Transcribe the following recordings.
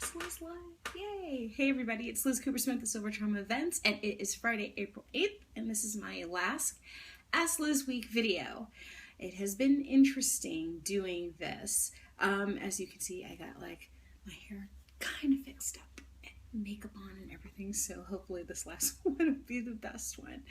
It's Liz Live. Yay! Hey everybody, it's Liz Cooper Smith of Silver Charm Events, and it is Friday, April 8th, and this is my last Ask Liz Week video. It has been interesting doing this. As you can see, I got like my hair kind of fixed up and makeup on and everything, so hopefully this last one will be the best one.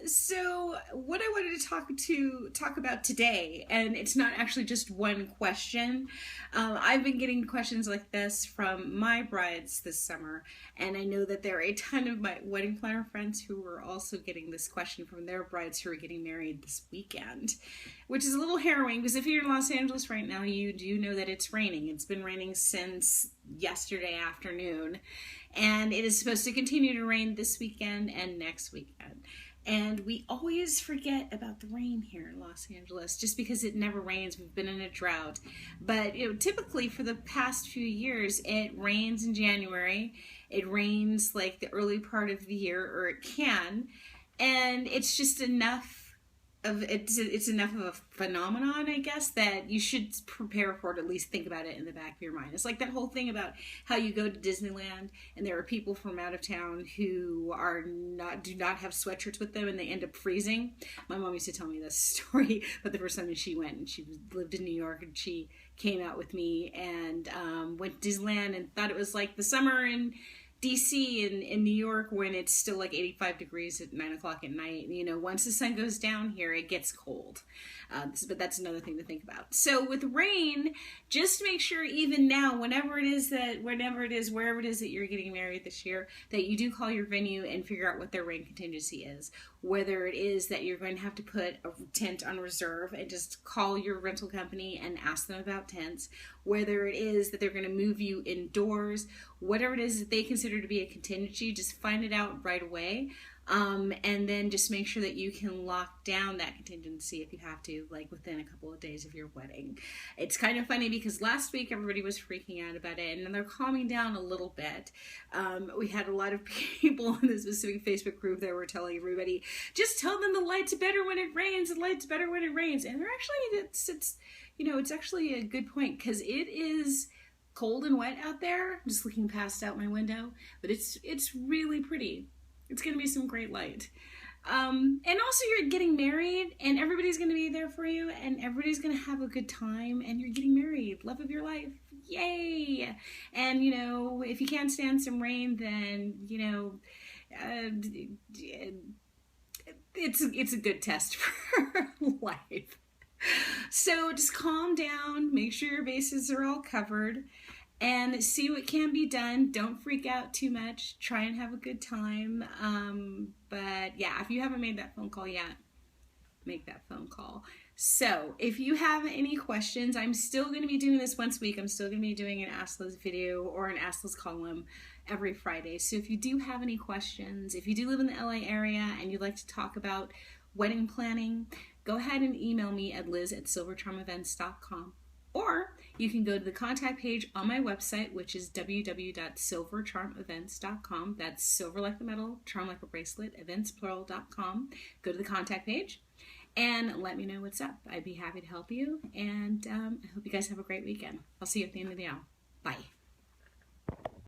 So what I wanted to talk about today, and it's not actually just one question. I've been getting questions like this from my brides this summer, and I know that there are a ton of my wedding planner friends who are also getting this question from their brides who are getting married this weekend, which is a little harrowing because if you're in Los Angeles right now, you do know that it's raining. It's been raining since yesterday afternoon, and it is supposed to continue to rain this weekend and next weekend. And we always forget about the rain here in Los Angeles just because it never rains. We've been in a drought. But typically for the past few years, it rains in January. It rains like the early part of the year, or it can. And it's just enough of it's enough of a phenomenon, I guess, that you should prepare for it, at least think about it in the back of your mind. It's like that whole thing about how you go to Disneyland and there are people from out of town who do not have sweatshirts with them and they end up freezing. My mom used to tell me this story about the first time that she went, and she lived in New York, and she came out with me and went to Disneyland and thought it was like the summer in DC and in New York when it's still like 85 degrees at 9 o'clock at night. You know, once the sun goes down here, it gets cold. But that's another thing to think about. So with rain, just make sure even now, wherever it is wherever it is that you're getting married this year, that you do call your venue and figure out what their rain contingency is. Whether it is that you're going to have to put a tent on reserve and just call your rental company and ask them about tents. Whether it is that they're going to move you indoors, whatever it is that they consider to be a contingency, just find it out right away. And then just make sure that you can lock down that contingency if you have to, like within a couple of days of your wedding. It's kind of funny because last week everybody was freaking out about it, and they're calming down a little bit. We had a lot of people in this specific Facebook group that were telling everybody, just tell them the light's better when it rains, the light's better when it rains. And they're actually, it's actually a good point, because it is cold and wet out there. I'm just looking past out my window, but it's really pretty. It's going to be some great light. And also you're getting married and everybody's going to be there for you and everybody's going to have a good time, and you're getting married. Love of your life. Yay! And, if you can't stand some rain, then, it's a good test for life. So just calm down, make sure your bases are all covered, and see what can be done. Don't freak out too much. Try and have a good time. But yeah, if you haven't made that phone call yet, make that phone call. So if you have any questions, I'm still going to be doing this once a week. I'm still going to be doing an Ask Liz video or an Ask Liz column every Friday. So if you do have any questions, if you do live in the LA area and you'd like to talk about wedding planning, go ahead and email me at liz@silvercharmevents.com. Or you can go to the contact page on my website, which is www.silvercharmevents.com. That's silver like the metal, charm like a bracelet, eventsplural.com. Go to the contact page and let me know what's up. I'd be happy to help you. And I hope you guys have a great weekend. I'll see you at the end of the hour. Bye.